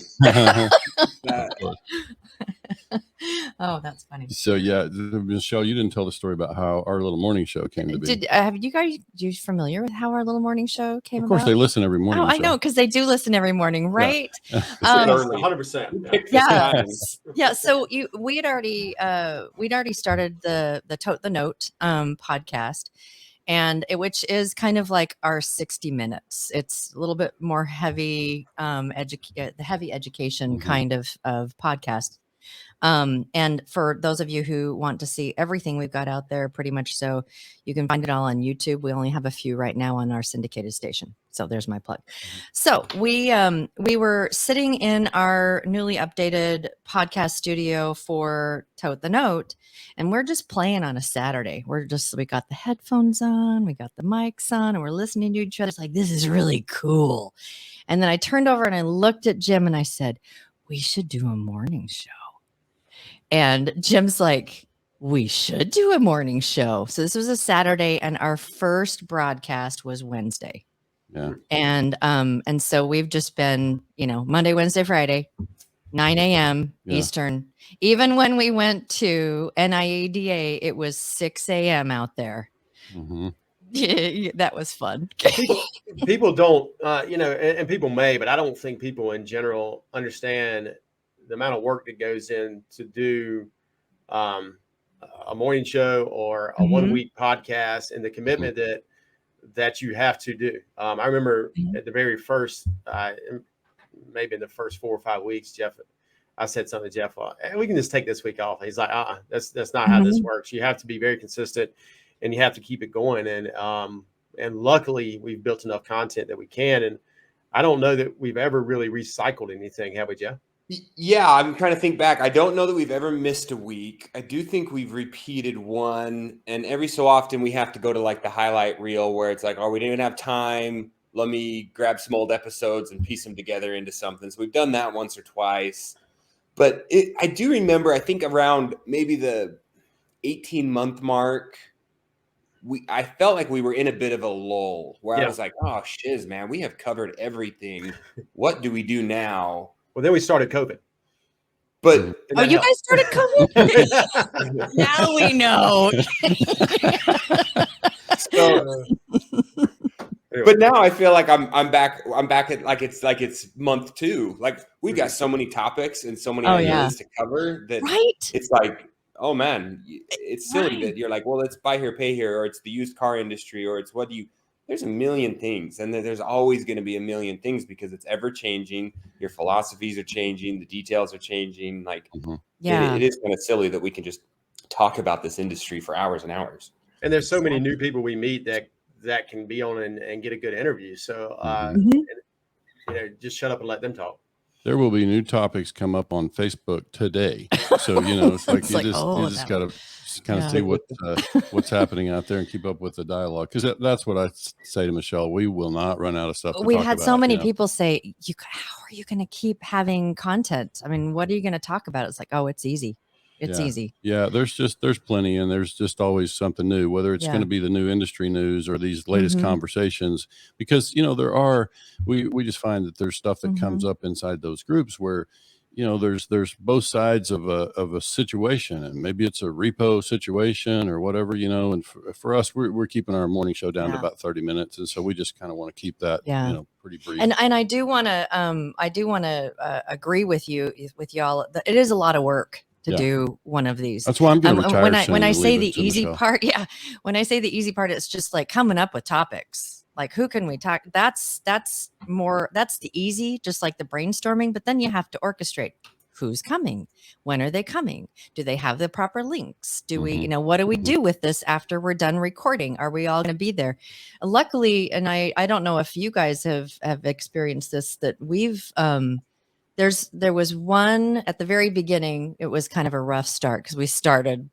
Oh, that's funny. So yeah, Michelle, you didn't tell the story about how our little morning show came to be. Have you guys? You familiar with how our little morning show came Of course, about? they listen every morning. Oh, I know, because they do listen every morning, right? 100%. Yeah, yeah. So we'd already started the Tote the Note podcast, and which is kind of like our 60 minutes. It's a little bit more heavy, the heavy education kind of podcast. And for those of you who want to see everything we've got out there, pretty much so, you can find it all on YouTube. We only have a few right now on our syndicated station. So there's my plug. So we were sitting in our newly updated podcast studio for Tote the Note, and we're just playing on a Saturday. We got the headphones on, we got the mics on, and we're listening to each other. It's like, this is really cool. And then I turned over and I looked at Jim and I said, we should do a morning show. And Jim's like, we should do a morning show. So this was a Saturday, and our first broadcast was Wednesday. Yeah. And so we've just been, Monday, Wednesday, Friday, 9 a.m. Eastern. Even when we went to NIADA, it was 6 a.m. out there. Yeah, that was fun. People don't, and people may, but I don't think people in general understand the amount of work that goes in to do a morning show or a 1 week podcast, and the commitment that you have to do. I remember at the very first, maybe in the first 4 or 5 weeks, I said something to Jeff, we can just take this week off. He's like, that's not how this works. You have to be very consistent, and you have to keep it going. And luckily we've built enough content that we can. And I don't know that we've ever really recycled anything, have we, Jeff? Yeah, I'm trying to think back. I don't know that we've ever missed a week. I do think we've repeated one, and every so often we have to go to like the highlight reel where it's like, oh, we didn't have time. Let me grab some old episodes and piece them together into something. So we've done that once or twice. But I do remember, I think around maybe the 18-month mark, I felt like we were in a bit of a lull where I was like, oh, shiz, man, we have covered everything. What do we do now? Well, then we started COVID. But you guys started COVID? Now we know. So, but now I feel like I'm back at like it's month 2. Like we've got so many topics and so many ideas to cover that it's like, oh man, it's silly that you're like, well, let's buy here, pay here, or it's the used car industry, or it's there's a million things, and there's always going to be a million things because it's ever changing. Your philosophies are changing, the details are changing. Like, it is kind of silly that we can just talk about this industry for hours and hours. And there's so many new people we meet that can be on and get a good interview. So, just shut up and let them talk. There will be new topics come up on Facebook today. So, it's like you just got to kind of see what's happening out there and keep up with the dialogue. Because that's what I say to Michelle. We will not run out of stuff to We've talk had about, so many people say, how are you going to keep having content? I mean, what are you going to talk about? It's like, oh, it's easy. It's easy. Yeah, there's plenty, and there's just always something new, whether it's going to be the new industry news or these latest conversations, because, we just find that there's stuff that comes up inside those groups where, there's both sides of a situation, and maybe it's a repo situation or whatever, and for us, we're keeping our morning show down to about 30 minutes. And so we just kind of want to keep that, pretty brief. And I do want to, agree with y'all that it is a lot of work to do one of these. That's why I'm going to retire when I say the easy part, when I say the easy part, it's just like coming up with topics. Like, who can we talk? That's the easy, just like the brainstorming, but then you have to orchestrate. who's coming? When are they coming? Do they have the proper links? Do we, Mhm. what do we do with this after we're done recording? Are we all going to be there? Luckily, and I don't know if you guys have experienced this, that we've, there was one at the very beginning. It was kind of a rough start because we started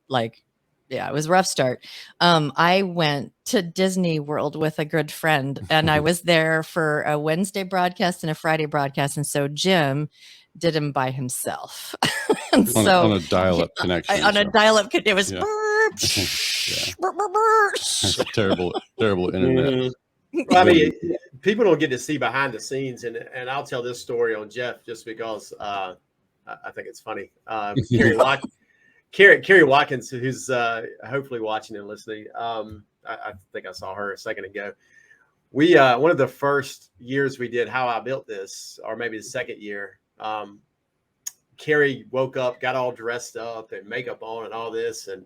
it was a rough start. I went to Disney World with a good friend, and I was there for a Wednesday broadcast and a Friday broadcast. And so Jim did him by himself. And On a dial-up connection. on a dial-up, it was terrible internet. Well, I mean, people don't get to see behind the scenes, and I'll tell this story on Jeff just because I think it's funny. Carrie Watkins, who's hopefully watching and listening. I think I saw her a second ago. We one of the first years we did How I Built This, or maybe the second year. Carrie woke up, got all dressed up and makeup on and all this, and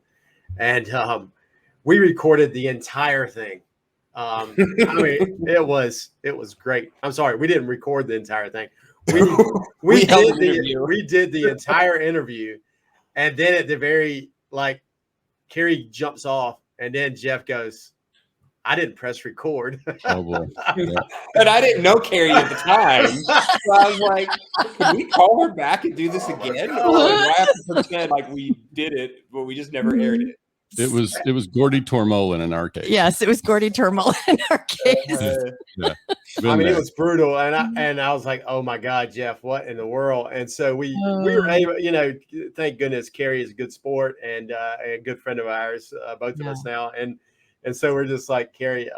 we recorded the entire thing. I mean, it was great. I'm sorry, we didn't record the entire thing. We did the entire interview, and then at the very, Carrie jumps off, and then Jeff goes, "I didn't press record." Oh boy! Yeah. And I didn't know Carrie at the time, so I was like, "Can we call her back and do this again, or do I have to pretend like we did it, but we just never aired it?" It was Gordy Tormolin in our case. Yes, it was Gordy Turmel in our case. Yeah. I mean, it was brutal, and I was like, "Oh my God, Jeff, what in the world?" And so we were able, thank goodness, Carrie is a good sport and a good friend of ours, both of us now, and so we're just like, Carrie,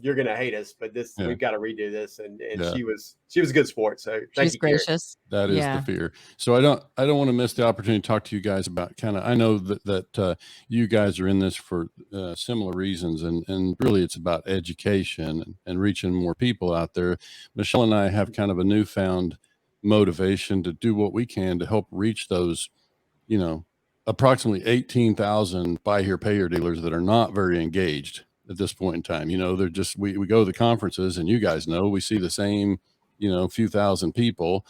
you're gonna hate us, but we've got to redo this, and she was a good sport, so she's gracious. That is the fear. So I don't want to miss the opportunity to talk to you guys about I know that you guys are in this for similar reasons, and really it's about education and reaching more people out there. Michelle and I have kind of a newfound motivation to do what we can to help reach those, approximately 18,000 buy here, pay here dealers that are not very engaged at this point in time. They're just, we go to the conferences, and you guys know, we see the same, few thousand people,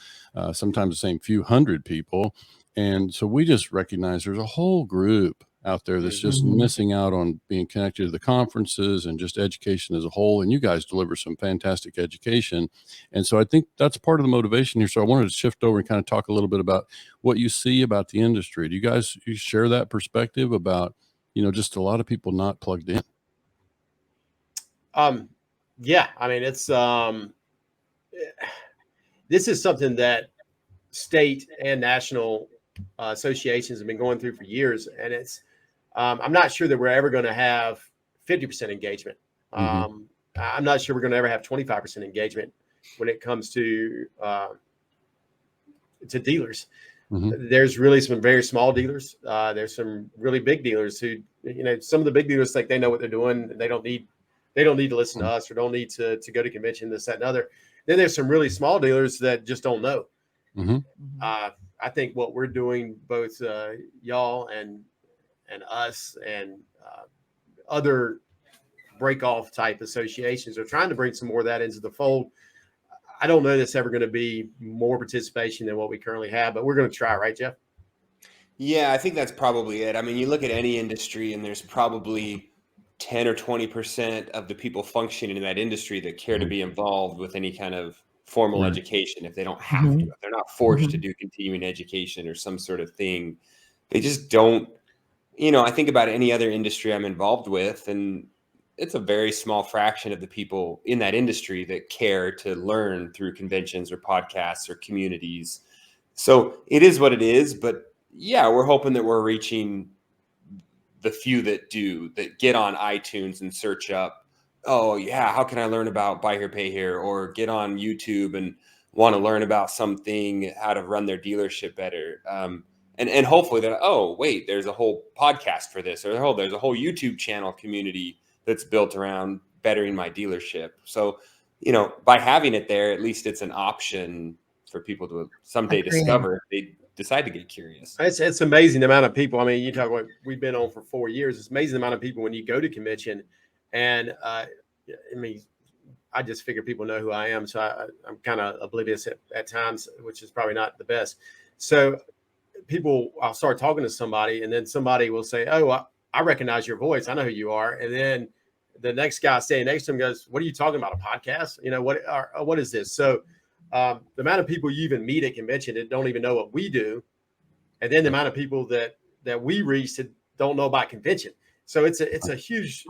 sometimes the same few hundred people. And so we just recognize there's a whole group out there that's just missing out on being connected to the conferences and just education as a whole. And you guys deliver some fantastic education. And so I think that's part of the motivation here. So I wanted to shift over and kind of talk a little bit about what you see about the industry. Do you share that perspective about, just a lot of people not plugged in? Yeah, I mean, it's this is something that state and national associations have been going through for years, and it's I'm not sure that we're ever going to have 50% engagement. I'm not sure we're going to ever have 25% engagement when it comes to dealers. There's really some very small dealers. There's some really big dealers who, some of the big dealers think they know what they're doing. They don't need to listen to us, or don't need to go to convention, this, that, and other. Then there's some really small dealers that just don't know. I think what we're doing, both y'all and us and other break-off type associations, are trying to bring some more of that into the fold. I don't know that's ever going to be more participation than what we currently have, but we're going to try, right, Jeff? Yeah, I think that's probably it. I mean, you look at any industry, and there's probably 10 or 20% of the people functioning in that industry that care to be involved with any kind of formal education if they don't have to. If they're not forced to do continuing education or some sort of thing, they just don't. I think about any other industry I'm involved with, and it's a very small fraction of the people in that industry that care to learn through conventions or podcasts or communities. So it is what it is. But yeah, we're hoping that we're reaching the few that get on iTunes and search up, oh yeah, how can I learn about buy here, pay here, or get on YouTube and want to learn about something, how to run their dealership better. And hopefully that, oh wait, there's a whole podcast for this, or there's a whole YouTube channel community that's built around bettering my dealership. So, by having it there, at least it's an option for people to someday discover if they decide to get curious. It's amazing the amount of people. I mean, you talk about, we've been on for 4 years. It's amazing the amount of people when you go to convention, and I mean, I just figure people know who I am, so I'm kind of oblivious at times, which is probably not the best. So I'll start talking to somebody, and then somebody will say, "Oh, I recognize your voice. I know who you are." And then the next guy standing next to him goes, "What are you talking about? A podcast? What is this?" So the amount of people you even meet at convention that don't even know what we do, and then the amount of people that we reach that don't know about convention. So it's a huge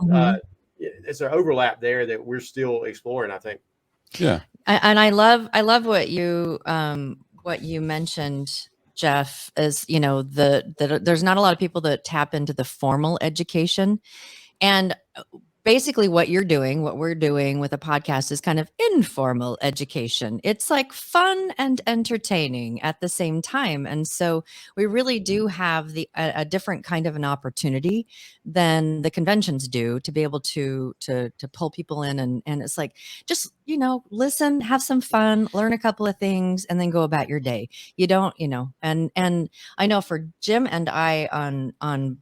it's an overlap there that we're still exploring, I think. Yeah. And I love what you mentioned, Jeff, is, there's not a lot of people that tap into the formal education. And basically what we're doing with a podcast is kind of informal education. It's like fun and entertaining at the same time. And so we really do have a different kind of an opportunity than the conventions do to be able to pull people in. And it's like, just, listen, have some fun, learn a couple of things, and then go about your day. You don't, and I know for Jim and I on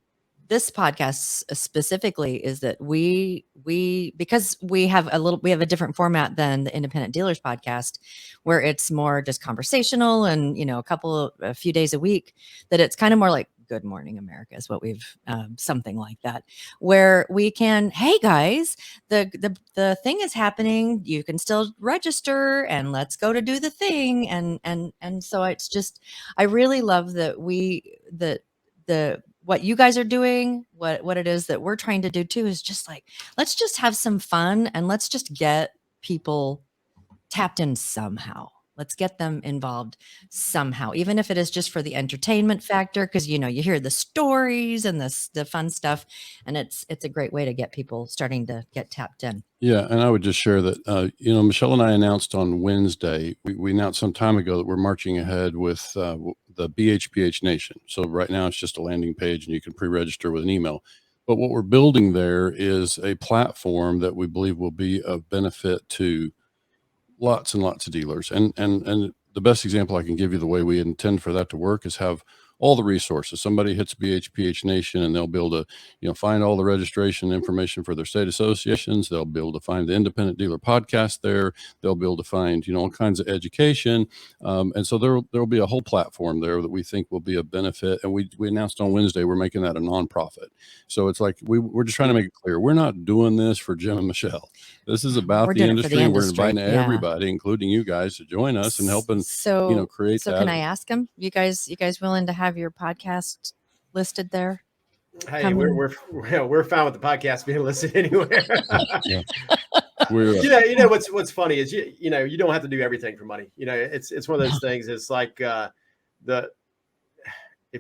this podcast specifically is that we because we have a different format than the Independent Dealers podcast, where it's more just conversational and a few days a week, that it's kind of more like Good Morning America is what we've something like that, where we can, hey guys, the thing is happening, you can still register and let's go to do the thing, and so it's just, I really love that what you guys are doing, what it is that we're trying to do too, is just like, let's just have some fun and let's just get people tapped in somehow. Let's get them involved somehow, even if it is just for the entertainment factor, because you hear the stories and the fun stuff, and it's a great way to get people starting to get tapped in. Yeah, and I would just share that Michelle and I announced on Wednesday, we announced some time ago that we're marching ahead with the BHPH Nation. So right now it's just a landing page and you can pre-register with an email. But what we're building there is a platform that we believe will be of benefit to lots and lots of dealers. And the best example I can give you, the way we intend for that to work, is have all the resources. Somebody hits BHPH Nation and they'll be able to, find all the registration information for their state associations. They'll be able to find the Independent Dealer podcast there. They'll be able to find, all kinds of education. And so there'll be a whole platform there that we think will be a benefit. And we announced on Wednesday, we're making that a nonprofit. So it's like, we're just trying to make it clear. We're not doing this for Jim and Michelle. This is about the industry. We're inviting everybody, including you guys, to join us and helping, create that. So can I ask them? You guys willing to have your podcast listed there? Hey, we're fine with the podcast being listed anywhere. Yeah. What's funny is you don't have to do everything for money. It's one of those things. It's like if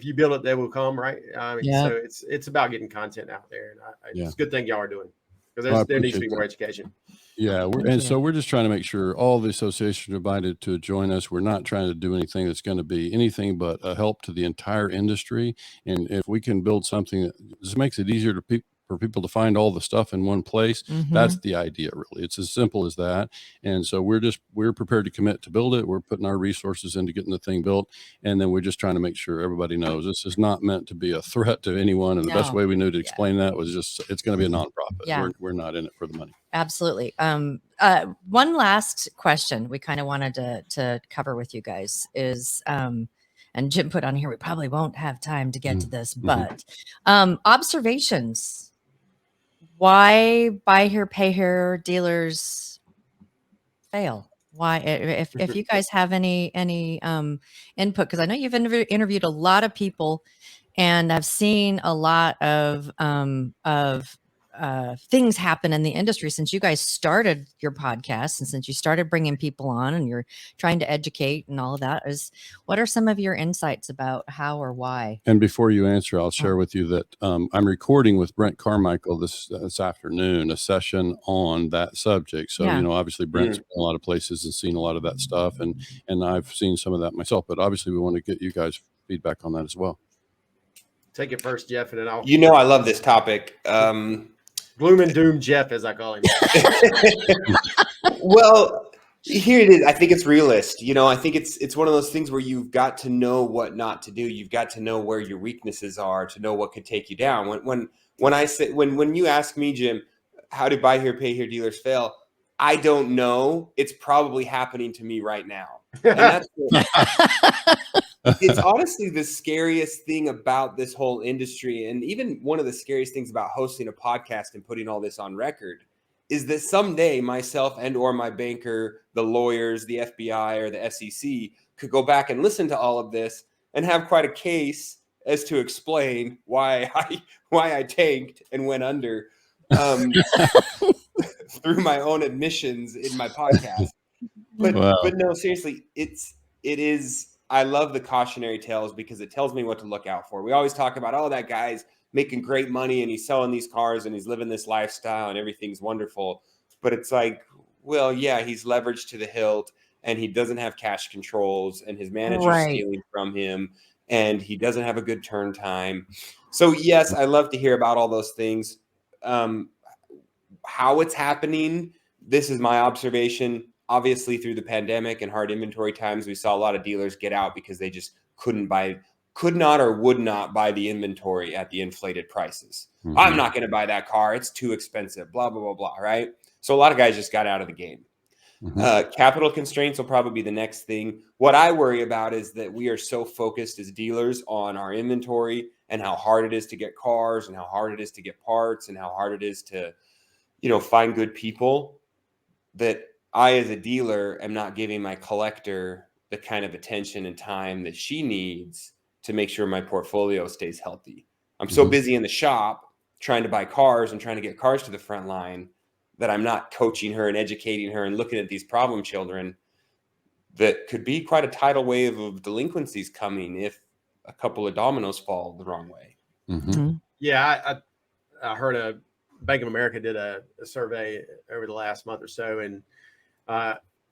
you build it, they will come, right? So it's about getting content out there, and it's a good thing y'all are doing, because there needs to be more education. Yeah, so we're just trying to make sure all the associations are invited to join us. We're not trying to do anything that's going to be anything but a help to the entire industry. And if we can build something that just makes it easier for people to find all the stuff in one place, that's the idea, really. It's as simple as that. And so we're prepared to commit to build it. We're putting our resources into getting the thing built. And then we're just trying to make sure everybody knows this is not meant to be a threat to anyone. And the best way we knew to explain that was just, it's going to be a nonprofit. Yeah. We're not in it for the money. Absolutely. One last question we kind of wanted to cover with you guys is, and Jim put on here, we probably won't have time to get to this, but observations. Why buy here, pay here dealers fail? Why, if you guys have any input, because I know you've interviewed a lot of people, and I've seen a lot of things happen in the industry since you guys started your podcast, and since you started bringing people on and you're trying to educate and all of that. What are some of your insights about how or why? And before you answer, I'll share with you that I'm recording with Brent Carmichael this afternoon a session on that subject. So, obviously Brent's been a lot of places and seen a lot of that stuff, and I've seen some of that myself, but obviously we want to get you guys feedback on that as well. Take it first, Jeff, and then I'll. I love this topic. Gloom and doom Jeff, as I call him. Well, here it is. I think it's realist. I think it's one of those things where you've got to know what not to do. You've got to know where your weaknesses are to know what could take you down. When you ask me, Jim, how did buy here, pay here dealers fail? I don't know. It's probably happening to me right now. And It's honestly the scariest thing about this whole industry, and even one of the scariest things about hosting a podcast and putting all this on record, is that someday myself and or my banker, the lawyers, the FBI, or the SEC could go back and listen to all of this and have quite a case as to explain why I tanked and went under through my own admissions in my podcast. But Wow. but no, seriously, it is. I love the cautionary tales because it tells me what to look out for. We always talk about, oh, that guy's making great money and he's selling these cars and he's living this lifestyle and everything's wonderful. But it's like, well, yeah, he's leveraged to the hilt and he doesn't have cash controls and his manager's Right. stealing from him and he doesn't have a good turn time. So yes, I love to hear about all those things. How it's happening, this is my observation. Obviously, through the pandemic and hard inventory times, we saw a lot of dealers get out because they just could not or would not buy the inventory at the inflated prices. Mhm. I'm not going to buy that car. It's too expensive, blah, blah, blah, blah, right? So a lot of guys just got out of the game. Capital constraints will probably be the next thing. What I worry about is that we are so focused as dealers on our inventory and how hard it is to get cars and how hard it is to get parts and how hard it is to, find good people, that I, as a dealer, am not giving my collector the kind of attention and time that she needs to make sure my portfolio stays healthy. I'm so busy in the shop trying to buy cars and trying to get cars to the front line that I'm not coaching her and educating her and looking at these problem children that could be quite a tidal wave of delinquencies coming if a couple of dominoes fall the wrong way. Yeah, I heard Bank of America did a survey over the last month or so, and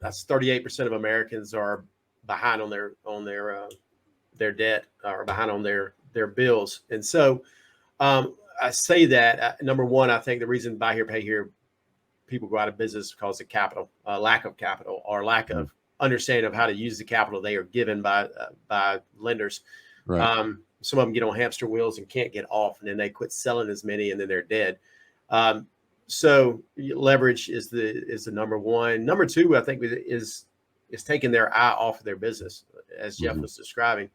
that's 38% of Americans are behind on their debt or behind on their bills. And so I say that number one, I think the reason buy here, pay here people go out of business is because of capital, lack of capital, or lack of understanding of how to use the capital they are given by lenders. Right. Some of them get on hamster wheels and can't get off, and then they quit selling as many, and then they're dead. So leverage is the number one. Number two, I think, is taking their eye off of their business, as Jeff was describing.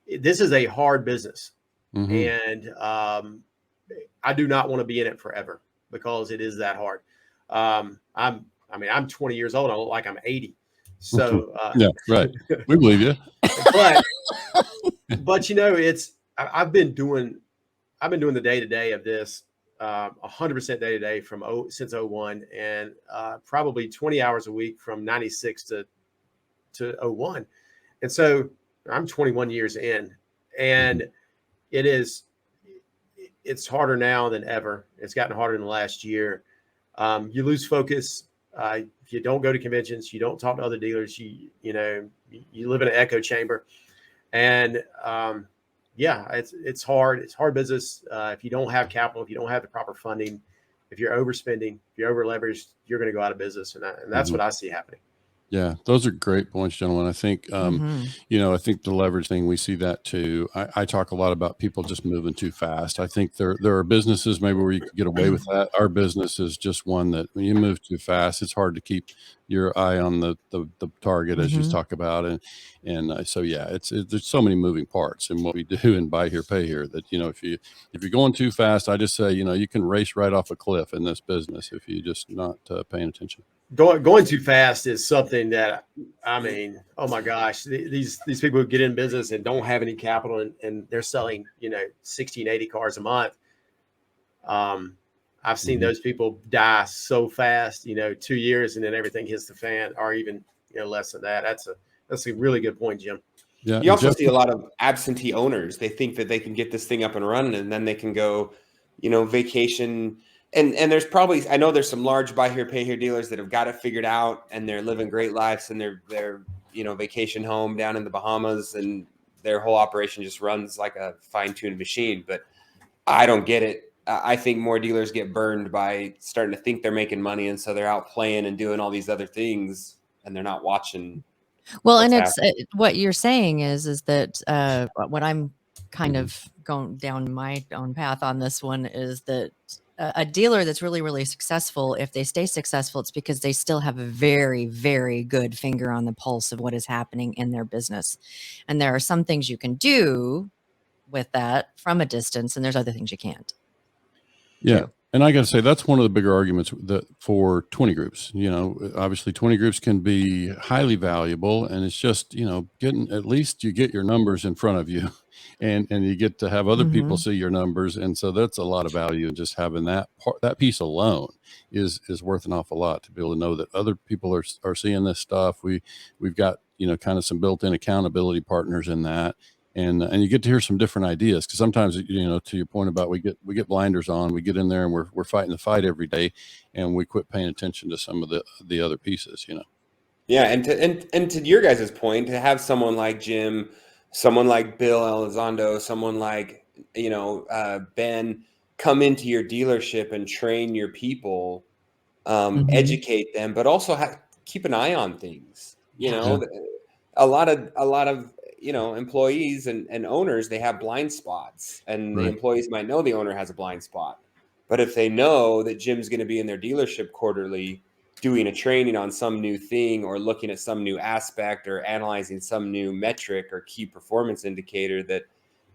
This is a hard business, and I do not want to be in it forever because it is that hard. I'm 20 years old. I look like I'm 80. So yeah, right. We believe you. But I've been doing the day-to-day of this 100% day-to-day since 01, and probably 20 hours a week from 96 to 01. And so I'm 21 years in, and it's harder now than ever. It's gotten harder in the last year. You lose focus. If you don't go to conventions, you don't talk to other dealers, you live in an echo chamber. And it's hard. It's hard business. If you don't have capital, if you don't have the proper funding, if you're overspending, if you're over leveraged, you're going to go out of business. And that's what I see happening. Yeah, those are great points, gentlemen. I think, I think the leverage thing, we see that too. I talk a lot about people just moving too fast. I think there are businesses maybe where you could get away with that. Our business is just one that when you move too fast, it's hard to keep your eye on the target, as you talk about. And so, yeah, there's so many moving parts in what we do and buy here, pay here that, if you're going too fast, I just say, you can race right off a cliff in this business if you're just not paying attention. Going too fast is something that, oh my gosh, these people who get in business and don't have any capital and they're selling, 60 and 80 cars a month. I've seen those people die so fast, 2 years, and then everything hits the fan, or even, less than that. That's a really good point, Jim. Yeah. You also see a lot of absentee owners. They think that they can get this thing up and running and then they can go, vacation. And there's probably, I know there's some large buy here, pay here dealers that have got it figured out and they're living great lives and they're vacation home down in the Bahamas and their whole operation just runs like a fine-tuned machine. But I don't get it. I think more dealers get burned by starting to think they're making money. And so they're out playing and doing all these other things and they're not watching. Well, and it's what you're saying is that what I'm kind of going down my own path on this one is that a dealer that's really, really successful, if they stay successful, it's because they still have a very, very good finger on the pulse of what is happening in their business. And there are some things you can do with that from a distance, and there's other things you can't. Yeah. And I got to say, that's one of the bigger arguments that for 20 groups, obviously 20 groups can be highly valuable, and it's just, getting, at least you get your numbers in front of you and you get to have other people see your numbers. And so that's a lot of value. And just having that piece alone is worth an awful lot, to be able to know that other people are seeing this stuff. We've got, kind of some built-in accountability partners in that. And you get to hear some different ideas, because sometimes, to your point about we get blinders on, we get in there and we're fighting the fight every day, and we quit paying attention to some of the other pieces, Yeah. And to your guys' point, to have someone like Jim, someone like Bill Elizondo, someone like, Ben come into your dealership and train your people, educate them, but also keep an eye on things, a lot of employees and owners, they have blind spots, and the employees might know the owner has a blind spot. But if they know that Jim's going to be in their dealership quarterly doing a training on some new thing, or looking at some new aspect, or analyzing some new metric or key performance indicator, that,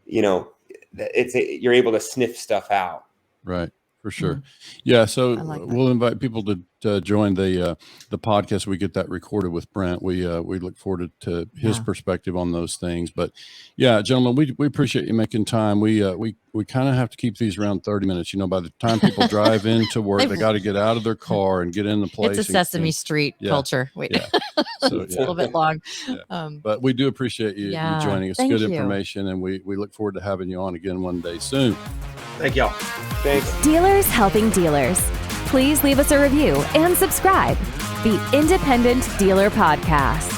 you're able to sniff stuff out. Right. For sure. Yeah. So we'll invite people to join the podcast. We get that recorded with Brent. We look forward to his perspective on those things. But yeah, gentlemen, we appreciate you making time. We kind of have to keep these around 30 minutes. By the time people drive into work, they got to get out of their car and get in the place. It's a Sesame Street culture. So it's a little bit long. Yeah. But we do appreciate you joining us. Good information. And we look forward to having you on again one day soon. Thank y'all. Thanks. Dealers helping dealers. Please leave us a review and subscribe. The Independent Dealer Podcast.